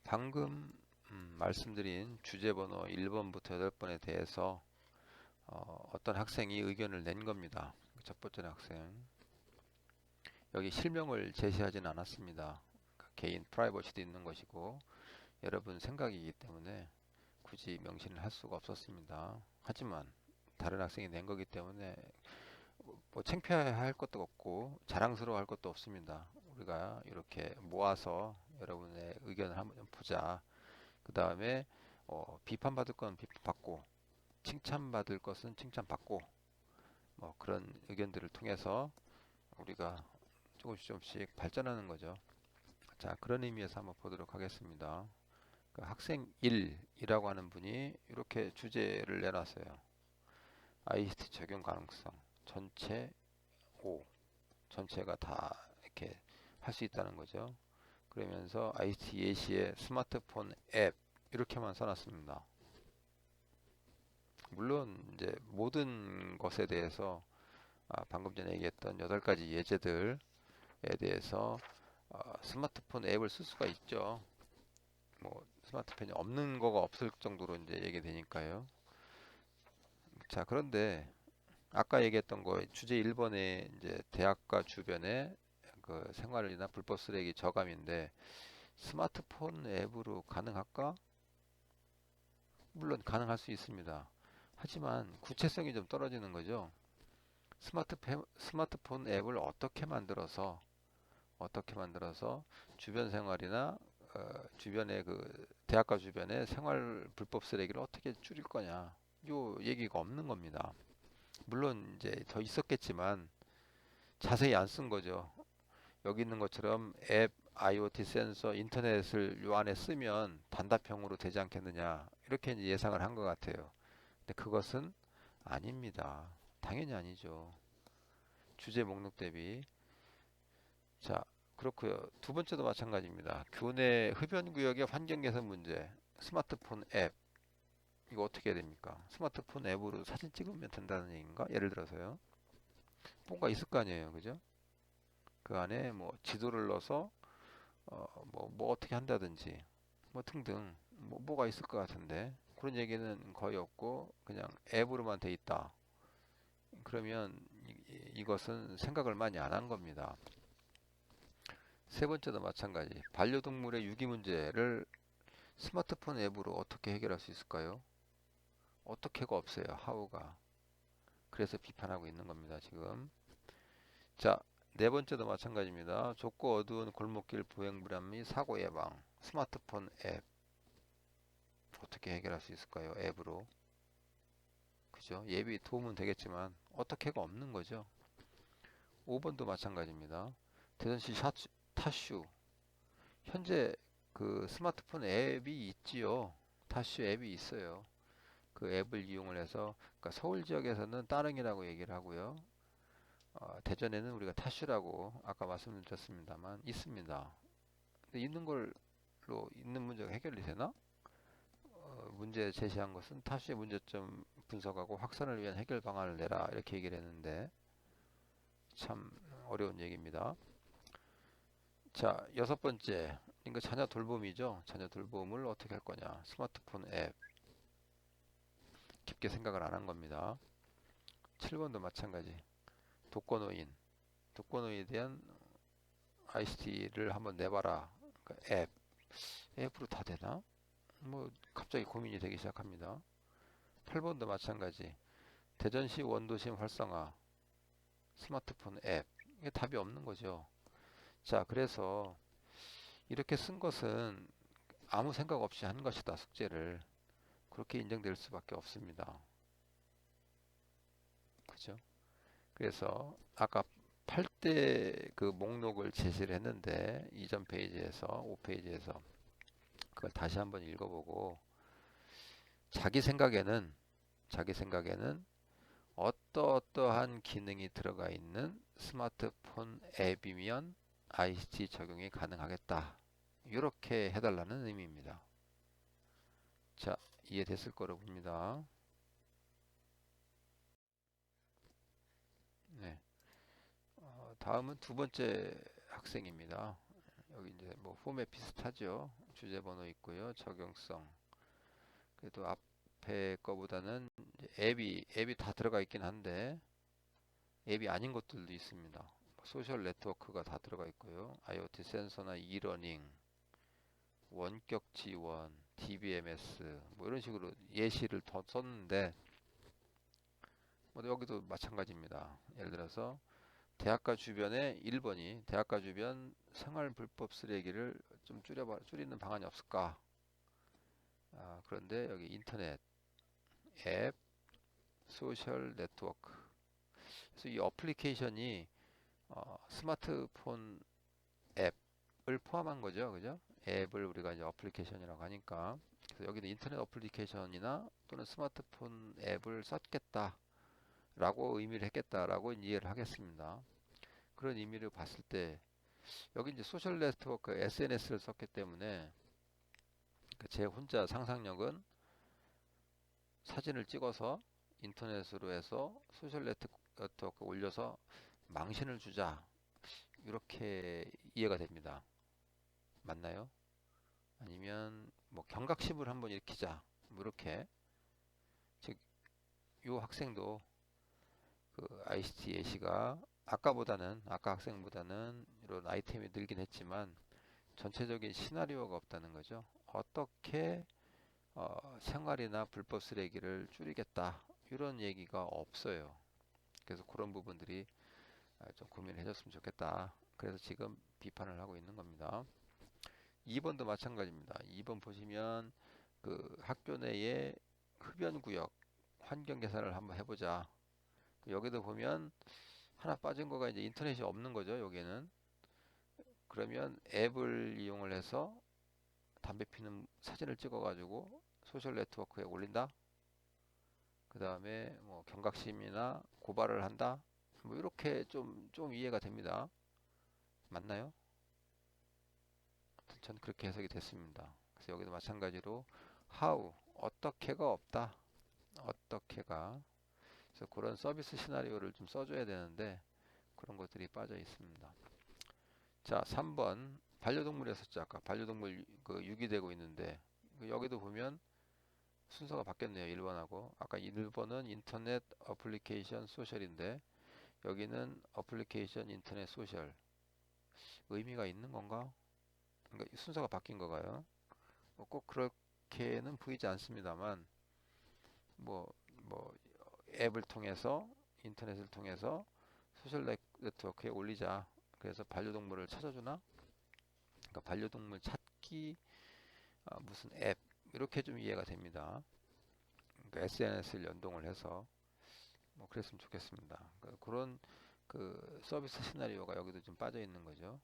방금 말씀드린 주제번호 1번부터 8번에 대해서 어떤 학생이 의견을 낸 겁니다. 첫 번째 학생. 여기 실명을 제시하진 않았습니다. 그러니까 개인 프라이버시도 있는 것이고 여러분 생각이기 때문에 굳이 명시를 할 수가 없었습니다. 하지만 다른 학생이 낸 거기 때문에 뭐 창피할 것도 없고 자랑스러워할 것도 없습니다. 우리가 이렇게 모아서 여러분의 의견을 한번 보자. 그 다음에 비판받을 건 비판받고 칭찬받을 것은 칭찬받고 뭐 그런 의견들을 통해서 우리가 조금씩 조금씩 발전하는 거죠. 자, 그런 의미에서 한번 보도록 하겠습니다. 그 학생 1이라고 하는 분이 이렇게 주제를 내놨어요. ICT 적용 가능성 전체 5, 전체가 다 이렇게 할 수 있다는 거죠. 그러면서 ICT 예시의 스마트폰 앱 이렇게만 써놨습니다. 물론 이제 모든 것에 대해서 방금 전에 얘기했던 8가지 예제들에 대해서 스마트폰 앱을 쓸 수가 있죠. 뭐 스마트폰이 없는 거가 없을 정도로 이제 얘기되니까요. 자, 그런데 아까 얘기했던 거 주제 1번에 이제 대학가 주변에 그 생활이나 불법 쓰레기 저감인데 스마트폰 앱으로 가능할까? 물론 가능할 수 있습니다. 하지만 구체성이 좀 떨어지는 거죠. 스마트폰 앱을 어떻게 만들어서 주변 생활이나 주변의 그 대학가 주변의 생활 불법 쓰레기를 어떻게 줄일 거냐. 요 얘기가 없는 겁니다. 물론 이제 더 있었겠지만 자세히 안 쓴 거죠. 여기 있는 것처럼 앱, IoT 센서, 인터넷을 요 안에 쓰면 단답형으로 되지 않겠느냐. 이렇게 이제 예상을 한 것 같아요. 근데 그것은 아닙니다. 당연히 아니죠. 주제 목록 대비. 자, 그렇고요. 두 번째도 마찬가지입니다. 교내 흡연 구역의 환경 개선 문제. 스마트폰 앱. 이거 어떻게 해야 됩니까? 스마트폰 앱으로 사진 찍으면 된다는 얘기인가? 예를 들어서요. 뭔가 있을 거 아니에요. 그죠? 그 안에 뭐 지도를 넣어서 뭐 어떻게 한다든지 뭐 등등 뭐가 있을 것 같은데 그런 얘기는 거의 없고 그냥 앱으로만 돼 있다. 그러면 이것은 생각을 많이 안 한 겁니다. 세 번째도 마찬가지. 반려동물의 유기 문제를 스마트폰 앱으로 어떻게 해결할 수 있을까요? 어떻게가 없어요. 하우가. 그래서 비판하고 있는 겁니다. 지금. 자, 네 번째도 마찬가지입니다. 좁고 어두운 골목길 보행 불안 및 사고 예방. 스마트폰 앱. 어떻게 해결할 수 있을까요? 앱으로. 그죠? 앱이 도움은 되겠지만 어떻게가 없는 거죠. 5번도 마찬가지입니다. 대전시 타슈. 현재 그 스마트폰 앱이 있지요. 타슈 앱이 있어요. 그 앱을 이용을 해서 그러니까 서울 지역에서는 따릉이라고 얘기를 하고요. 대전에는 우리가 타슈라고 아까 말씀드렸습니다만 있습니다. 근데 있는 걸로 있는 문제가 해결이 되나? 문제 제시한 것은 타슈의 문제점 분석하고 확산을 위한 해결 방안을 내라 이렇게 얘기를 했는데 참 어려운 얘기입니다. 자, 여섯 번째. 이거 자녀 돌봄이죠. 자녀 돌봄을 어떻게 할 거냐. 스마트폰 앱. 깊게 생각을 안 한 겁니다. 7번도 마찬가지. 독거노인. 독거노인에 대한 ICT를 한번 내봐라. 그러니까 앱. 앱으로 다 되나? 뭐 갑자기 고민이 되기 시작합니다. 8번도 마찬가지. 대전시 원도심 활성화. 스마트폰 앱. 이게 답이 없는 거죠. 자, 그래서 이렇게 쓴 것은 아무 생각 없이 한 것이다, 숙제를. 그렇게 인정될 수밖에 없습니다. 그죠? 그래서 아까 8대 그 목록을 제시를 했는데 이전 페이지에서 5페이지에서 그걸 다시 한번 읽어보고 자기 생각에는 어떠한 기능이 들어가 있는 스마트폰 앱이면 ICT 적용이 가능하겠다. 이렇게 해달라는 의미입니다. 자, 이해됐을 거로 봅니다. 네. 다음은 두 번째 학생입니다. 여기 이제 뭐 포맷 비슷하죠. 주제 번호 있고요. 적용성. 그래도 앞에 거보다는 이제 앱이 다 들어가 있긴 한데 앱이 아닌 것들도 있습니다. 소셜 네트워크가 다 들어가 있고요. IoT 센서나 이러닝, 원격 지원, DBMS 뭐 이런 식으로 예시를 더 썼는데 뭐 여기도 마찬가지입니다. 예를 들어서 대학가 주변에 1번이 대학가 주변 생활 불법 쓰레기를 좀 줄이는 방안이 없을까? 그런데 여기 인터넷, 앱, 소셜 네트워크. 그래서 이 어플리케이션이 스마트폰 앱을 포함한 거죠. 그죠? 앱을 우리가 이제 어플리케이션이라고 하니까. 그래서 여기는 인터넷 어플리케이션이나 또는 스마트폰 앱을 썼겠다. 라고 의미를 했겠다라고 이해를 하겠습니다. 그런 의미를 봤을 때 여기 이제 소셜 네트워크 SNS를 썼기 때문에 제 혼자 상상력은 사진을 찍어서 인터넷으로 해서 소셜 네트워크 올려서 망신을 주자 이렇게 이해가 됩니다. 맞나요? 아니면 뭐 경각심을 한번 일으키자 뭐 이렇게 즉 이 학생도 그 ICT 예시가 아까 학생보다는 이런 아이템이 늘긴 했지만 전체적인 시나리오가 없다는 거죠. 어떻게 생활이나 불법 쓰레기를 줄이겠다 이런 얘기가 없어요. 그래서 그런 부분들이 좀 고민을 해줬으면 좋겠다. 그래서 지금 비판을 하고 있는 겁니다. 2번도 마찬가지입니다. 2번 보시면 그 학교 내에 흡연구역 환경 개선을 한번 해보자. 여기도 보면 하나 빠진 거가 이제 인터넷이 없는 거죠. 여기는 그러면 앱을 이용을 해서 담배 피는 사진을 찍어가지고 소셜 네트워크에 올린다. 그 다음에 뭐 경각심이나 고발을 한다. 뭐 이렇게 좀 이해가 됩니다. 맞나요? 전 그렇게 해석이 됐습니다. 그래서 여기도 마찬가지로 how 어떻게가 없다. 어떻게가 그래서 그런 서비스 시나리오를 좀 써줘야 되는데 그런 것들이 빠져 있습니다. 자, 3번 반려동물이었었죠. 아까 반려동물 그 유기되고 있는데 여기도 보면 순서가 바뀌었네요. 1번하고 아까 1번은 인터넷 어플리케이션 소셜인데 여기는 어플리케이션 인터넷 소셜 의미가 있는 건가? 그러니까 순서가 바뀐 거가요. 꼭 그렇게는 보이지 않습니다만 뭐 앱을 통해서 인터넷을 통해서 소셜 네트워크에 올리자. 그래서 반려동물을 찾아주나? 그러니까 반려동물 찾기 무슨 앱 이렇게 좀 이해가 됩니다. 그러니까 SNS를 연동을 해서 뭐 그랬으면 좋겠습니다. 그런 그 서비스 시나리오가 여기도 좀 빠져 있는 거죠.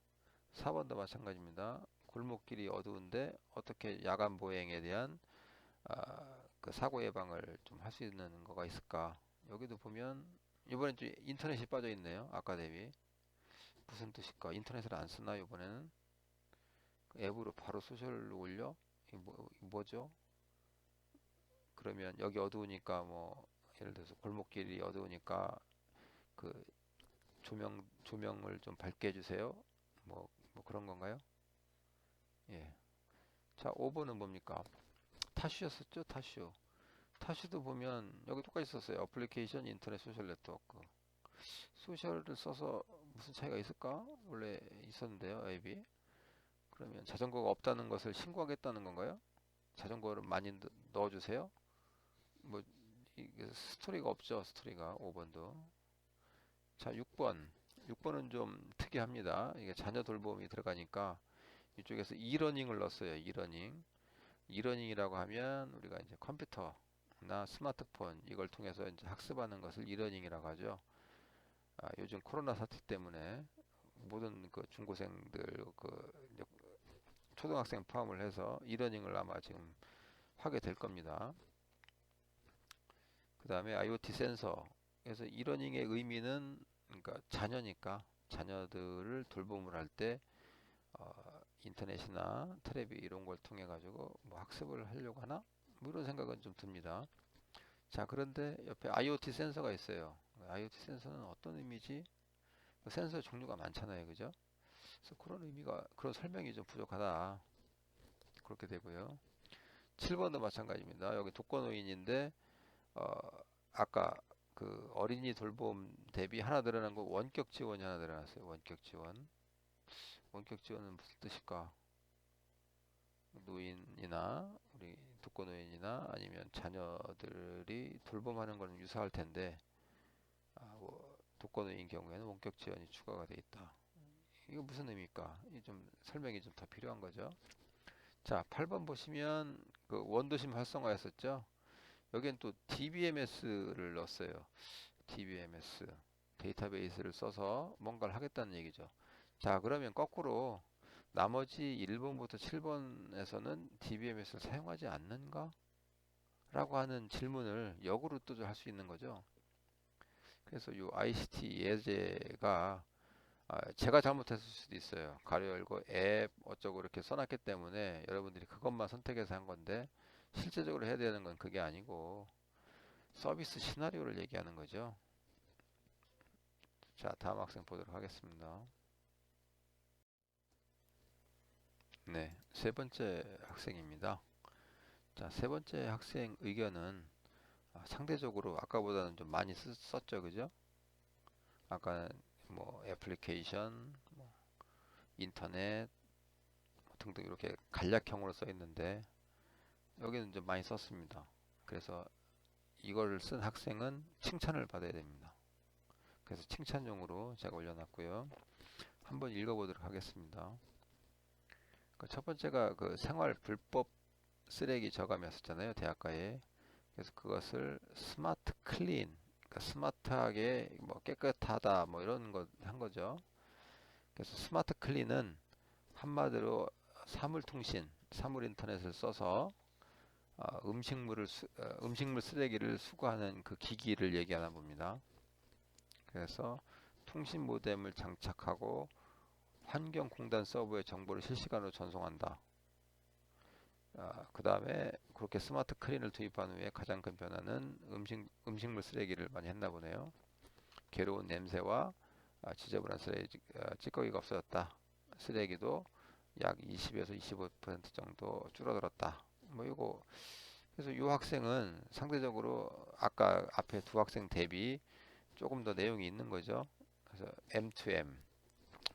4번도 마찬가지입니다. 골목길이 어두운데 어떻게 야간 보행에 대한 그 사고 예방을 좀 할 수 있는 거가 있을까? 여기도 보면 이번엔 좀 인터넷이 빠져 있네요. 아까 대비 무슨 뜻일까? 인터넷을 안 쓰나 이번에는 그 앱으로 바로 소셜로 올려? 이게 뭐죠? 그러면 여기 어두우니까 뭐 예를 들어서 골목길이 어두우니까 그 조명을 좀 밝게 해주세요. 뭐 그런 건가요? 예. 자, 5번은 뭡니까? 타슈였었죠? 타슈. 타슈도 보면 여기 똑같이 썼어요. 어플리케이션 인터넷 소셜 네트워크. 소셜을 써서 무슨 차이가 있을까? 원래 있었는데요, 앱이. 그러면 자전거가 없다는 것을 신고하겠다는 건가요? 자전거를 많이 넣어주세요. 뭐 이게 스토리가 없죠, 스토리가 5번도. 자, 6번. 6번은 좀 특이합니다. 이게 자녀 돌봄이 들어가니까 이쪽에서 이러닝을 넣었어요. 이러닝. 이러닝이라고 하면 우리가 이제 컴퓨터나 스마트폰 이걸 통해서 이제 학습하는 것을 이러닝이라고 하죠. 요즘 코로나 사태 때문에 모든 그 중고생들 그 이제 초등학생 포함을 해서 이러닝을 아마 지금 하게 될 겁니다. 그 다음에 IoT 센서. 그래서 이러닝의 의미는 그러니까 자녀니까 자녀들을 돌봄을 할 때 인터넷이나 텔레비 이런 걸 통해 가지고 뭐 학습을 하려고 하나? 뭐 이런 생각은 좀 듭니다. 자, 그런데 옆에 IoT 센서가 있어요. IoT 센서는 어떤 의미지? 센서 종류가 많잖아요, 그죠? 그래서 그런 의미가 그런 설명이 좀 부족하다. 그렇게 되고요. 7번도 마찬가지입니다. 여기 독거노인인데 아까 그 어린이 돌봄 대비 하나 늘어난 거 원격 지원이 하나 늘어났어요. 원격 지원. 원격 지원은 무슨 뜻일까? 노인이나 우리 독거노인이나 아니면 자녀들이 돌봄하는 거는 유사할 텐데 독거노인 경우에는 원격 지원이 추가가 돼 있다. 이거 무슨 의미일까? 이 좀 설명이 좀 더 필요한 거죠. 자, 8번 보시면 그 원도심 활성화였었죠. 여기엔 또 DBMS를 넣었어요. DBMS 데이터베이스를 써서 뭔가를 하겠다는 얘기죠. 자, 그러면 거꾸로 나머지 1번부터 7번에서는 DBMS를 사용하지 않는가? 라고 하는 질문을 역으로 또 할 수 있는 거죠. 그래서 이 ICT 예제가 제가 잘못했을 수도 있어요. 가로 열고 앱 어쩌고 이렇게 써놨기 때문에 여러분들이 그것만 선택해서 한 건데 실제적으로 해야 되는 건 그게 아니고 서비스 시나리오를 얘기하는 거죠. 자, 다음 학생 보도록 하겠습니다. 네, 세 번째 학생입니다. 자, 세 번째 학생 의견은 상대적으로 아까보다는 좀 많이 썼죠, 그죠? 아까는 뭐 애플리케이션, 뭐 인터넷 뭐 등등 이렇게 간략형으로 써 있는데 여기는 좀 많이 썼습니다. 그래서 이걸 쓴 학생은 칭찬을 받아야 됩니다. 그래서 칭찬용으로 제가 올려놨고요. 한번 읽어보도록 하겠습니다. 첫 번째가 그 생활 불법 쓰레기 저감이었었잖아요, 대학가에. 그래서 그것을 스마트 클린, 그러니까 스마트하게 뭐 깨끗하다 뭐 이런 거 한 거죠. 그래서 스마트 클린은 한마디로 사물통신, 사물 인터넷을 써서 음식물 쓰레기를 수거하는 그 기기를 얘기하나 봅니다. 그래서 통신 모뎀을 장착하고 환경공단 서버에 정보를 실시간으로 전송한다. 그 다음에 그렇게 스마트 클린을 도입한 후에 가장 큰 변화는 음식물 쓰레기를 많이 했나 보네요. 괴로운 냄새와 지저분한 쓰레기, 찌꺼기가 없어졌다. 쓰레기도 약 20에서 25% 정도 줄어들었다. 뭐 이거 그래서 이 학생은 상대적으로 아까 앞에 두 학생 대비 조금 더 내용이 있는 거죠. 그래서 M2M,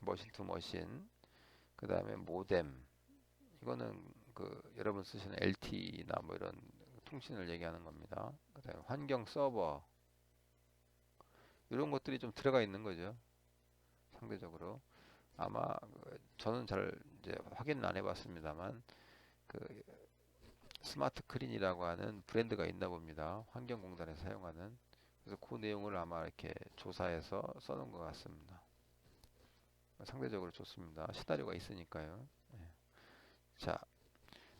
머신 투 머신, 그 다음에 모뎀, 이거는 그 여러분 쓰시는 LTE나 뭐 이런 통신을 얘기하는 겁니다. 그 다음에 환경 서버, 이런 것들이 좀 들어가 있는 거죠. 상대적으로. 아마 저는 잘 이제 확인은 안 해봤습니다만 그 스마트 클린이라고 하는 브랜드가 있나 봅니다. 환경공단에서 사용하는. 그래서 그 내용을 아마 이렇게 조사해서 써놓은 것 같습니다. 상대적으로 좋습니다. 시나리오가 있으니까요. 네. 자,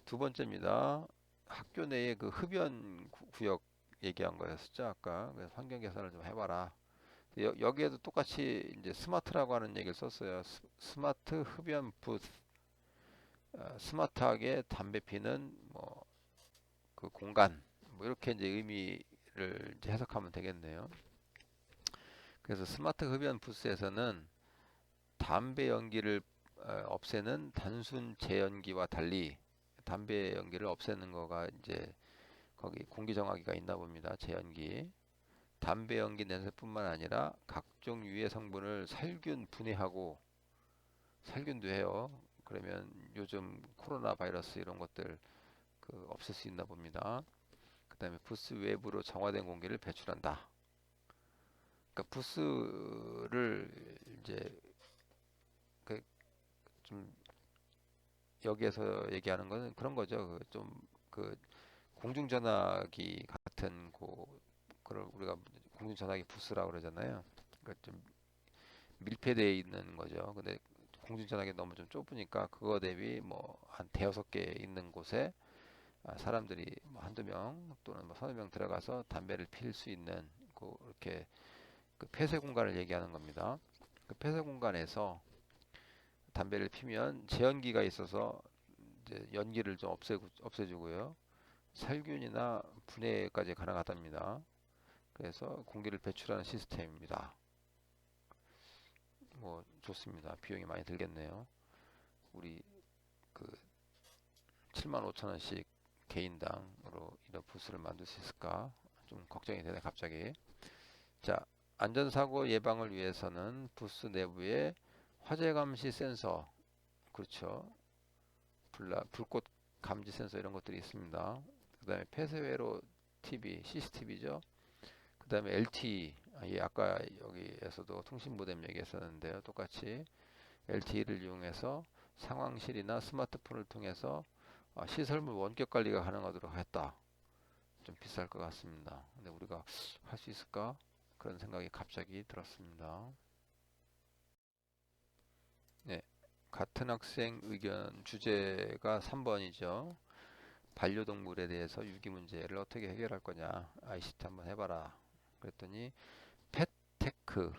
두 번째입니다. 학교 내에 그 흡연 구역 얘기한 거였었죠, 아까. 그래서 환경 개선을 좀 해봐라. 여기에도 똑같이 이제 스마트라고 하는 얘기를 썼어요. 스마트 흡연 부스. 스마트하게 담배 피는 뭐 그 공간. 뭐 이렇게 이제 의미를 이제 해석하면 되겠네요. 그래서 스마트 흡연 부스에서는 담배 연기를 없애는 단순 재연기와 달리 담배 연기를 없애는 거가 이제 거기 공기 정화기가 있나 봅니다. 재연기. 담배 연기 냄새뿐만 아니라 각종 유해 성분을 살균 분해하고 살균도 해요. 그러면 요즘 코로나 바이러스 이런 것들 그 없앨 수 있나 봅니다. 그 다음에 부스 외부로 정화된 공기를 배출한다. 그러니까 부스를 이제 그좀 여기에서 얘기하는 거는 그런 거죠. 그 공중전화기 같은 그걸 우리가 공중전화기 부스라고 그러잖아요. 그러니까 좀 밀폐되어 있는 거죠. 근데 공중전화기 너무 좀 좁으니까 그거 대비 뭐 한 대여섯 개 있는 곳에 사람들이 뭐 한두 명 또는 뭐 서너 명 들어가서 담배를 필 수 있는 그렇게 그 폐쇄 공간을 얘기하는 겁니다. 그 폐쇄 공간에서 담배를 피면 제연기가 있어서 이제 연기를 좀 없애주고요. 살균이나 분해까지 가능하답니다. 그래서 공기를 배출하는 시스템입니다. 뭐 좋습니다. 비용이 많이 들겠네요. 우리 그 75,000원씩 개인당으로 이런 부스를 만들 수 있을까? 좀 걱정이 되네, 갑자기. 자, 안전사고 예방을 위해서는 부스 내부에 화재 감시 센서, 그렇죠. 불꽃 감지 센서 이런 것들이 있습니다. 그 다음에 폐쇄회로 TV, CCTV죠. 그 다음에 LTE, 예, 아까 여기에서도 통신 모뎀 얘기했었는데요. 똑같이 LTE를 이용해서 상황실이나 스마트폰을 통해서 시설물 원격 관리가 가능하도록 했다. 좀 비쌀 것 같습니다. 근데 우리가 할 수 있을까? 그런 생각이 갑자기 들었습니다. 네, 같은 학생 의견 주제가 3번이죠. 반려동물에 대해서 유기 문제를 어떻게 해결할 거냐. ICT 한번 해봐라. 그랬더니 펫테크.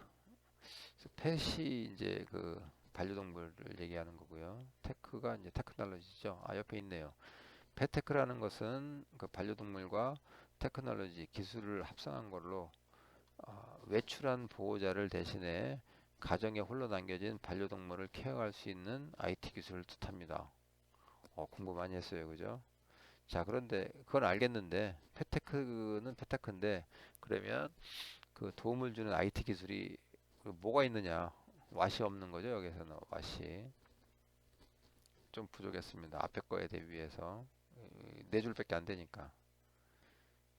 펫이 이제 그 반려동물을 얘기하는 거고요. 테크가 이제 테크놀로지죠. 옆에 있네요. 펫테크라는 것은 그 반려동물과 테크놀로지 기술을 합성한 걸로 외출한 보호자를 대신해 가정에 홀로 남겨진 반려동물을 케어할 수 있는 IT 기술을 뜻합니다. 공부 많이 했어요, 그죠? 자, 그런데 그건 알겠는데 펫테크는 펫테크인데 그러면 그 도움을 주는 IT 기술이 뭐가 있느냐? 왓이 없는 거죠, 여기서는 왓이 좀 부족했습니다. 앞에 거에 대비해서 네 줄밖에 안 되니까.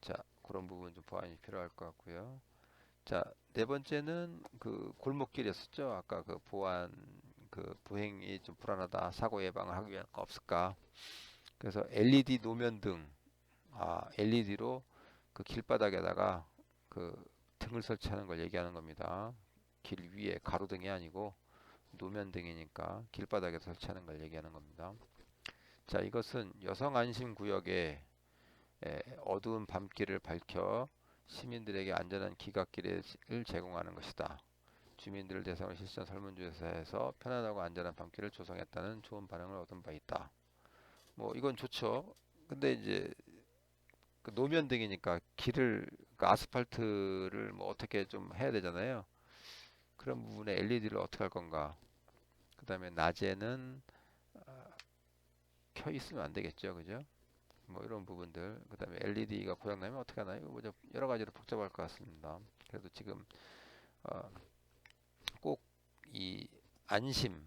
자, 그런 부분 좀 보완이 필요할 것 같고요. 자, 네 번째는 그 골목길이었었죠. 아까 그 보안 그 부행이 좀 불안하다. 사고 예방을 하기 위한 거 없을까? 그래서 LED 노면등, LED로 그 길바닥에다가 그 등을 설치하는 걸 얘기하는 겁니다. 길 위에 가로등이 아니고 노면등이니까 길바닥에 설치하는 걸 얘기하는 겁니다. 자, 이것은 여성 안심 구역에 어두운 밤길을 밝혀 시민들에게 안전한 기갓길을 제공하는 것이다. 주민들을 대상으로 실시한 설문조사에서 편안하고 안전한 밤길을 조성했다는 좋은 반응을 얻은 바 있다. 뭐 이건 좋죠. 근데 이제 그 노면등이니까 길을 그 아스팔트를 뭐 어떻게 좀 해야 되잖아요. 그런 부분에 LED를 어떻게 할 건가? 그 다음에 낮에는 켜 있으면 안 되겠죠, 그죠? 뭐 이런 부분들. 그 다음에 LED가 고장나면 어떻게 하나요? 뭐 여러 가지로 복잡할 것 같습니다. 그래도 지금 꼭 이 안심,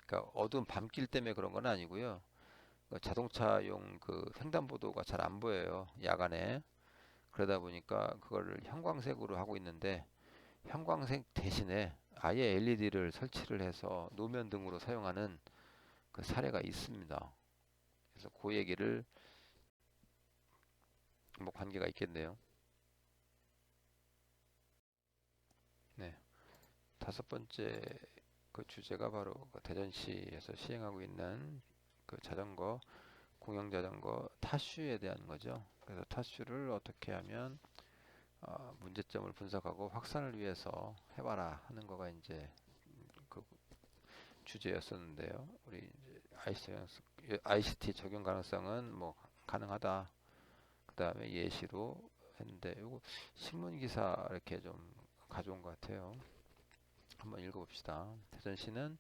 그러니까 어두운 밤길 때문에 그런 건 아니고요. 그 자동차용 그 횡단보도가 잘 안 보여요, 야간에. 그러다 보니까 그거를 형광색으로 하고 있는데 형광색 대신에 아예 LED를 설치를 해서 노면등으로 사용하는 그 사례가 있습니다. 그래서 그 얘기를 뭐 관계가 있겠네요. 네. 다섯 번째 그 주제가 바로 그 대전시에서 시행하고 있는 그 자전거, 공영 자전거 타슈에 대한 거죠. 그래서 타슈를 어떻게 하면 문제점을 분석하고 확산을 위해서 해봐라 하는 거가 이제 그 주제였었는데요. 우리 이제 ICT 적용 가능성은 뭐 가능하다. 그 다음에 예시로 했는데 이거 신문 기사 이렇게 좀 가져온 것 같아요. 한번 읽어봅시다. 대전시는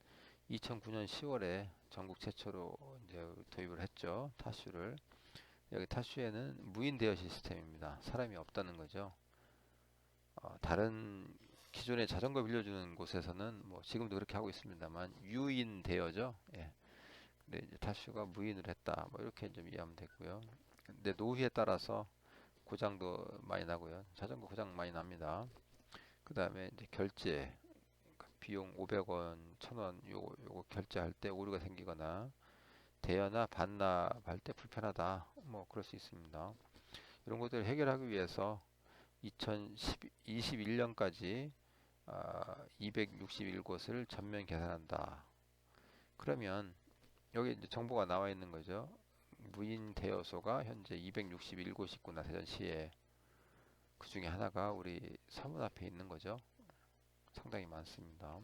2009년 10월에 전국 최초로 이제 도입을 했죠. 타슈를. 여기 타슈에는 무인 대여 시스템입니다. 사람이 없다는 거죠. 다른 기존에 자전거 빌려주는 곳에서는 뭐 지금도 그렇게 하고 있습니다만 유인 대여죠. 예. 근데 이제 타슈가 무인을 했다. 뭐 이렇게 좀 이해하면 되고요. 근데 노후에 따라서 고장도 많이 나고요. 자전거 고장 많이 납니다. 그 다음에 이제 결제, 비용 500원, 1000원 요거 결제할 때 오류가 생기거나 대여나 반납할 때 불편하다. 뭐 그럴 수 있습니다. 이런 것들을 해결하기 위해서 2021년까지 261곳을 전면 개선한다. 그러면 여기 이제 정보가 나와 있는 거죠. 무인 대여소가 현재 261곳 있구나, 대전시에. 그 중에 하나가 우리 서문 앞에 있는 거죠. 상당히 많습니다.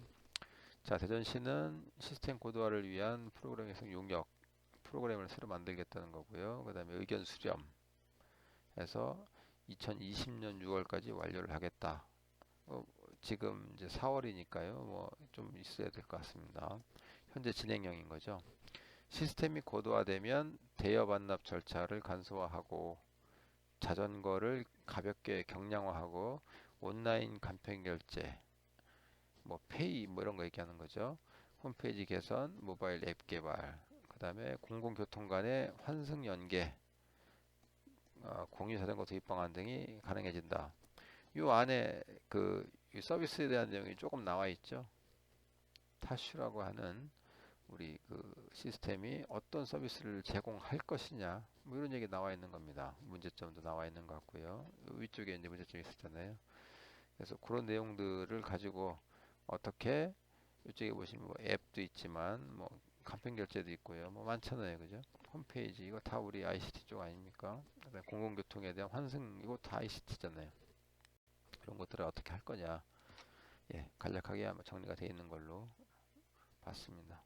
자, 대전시는 시스템 고도화를 위한 프로그램 해석 용역 프로그램을 새로 만들겠다는 거고요. 그 다음에 의견 수렴해서 2020년 6월까지 완료를 하겠다. 지금 이제 4월이니까요. 뭐 좀 있어야 될 것 같습니다. 현재 진행형인 거죠. 시스템이 고도화되면 대여 반납 절차를 간소화하고 자전거를 가볍게 경량화하고 온라인 간편 결제, 뭐 페이 뭐 이런 거 얘기하는 거죠. 홈페이지 개선, 모바일 앱 개발, 그다음에 공공교통 간의 환승 연계, 공유 자전거 도입 방안 등이 가능해진다. 이 안에 이 서비스에 대한 내용이 조금 나와 있죠. 타슈라고 하는 우리 그 시스템이 어떤 서비스를 제공할 것이냐, 뭐 이런 얘기 나와 있는 겁니다. 문제점도 나와 있는 것 같고요. 위쪽에 이제 문제점이 있었잖아요. 그래서 그런 내용들을 가지고 어떻게, 이쪽에 보시면 뭐 앱도 있지만 뭐 간편 결제도 있고요. 뭐 많잖아요. 그죠? 홈페이지 이거 다 우리 ICT 쪽 아닙니까? 그다음에 공공교통에 대한 환승 이거 다 ICT잖아요. 그런 것들을 어떻게 할 거냐. 예, 간략하게 아마 정리가 되어 있는 걸로 봤습니다.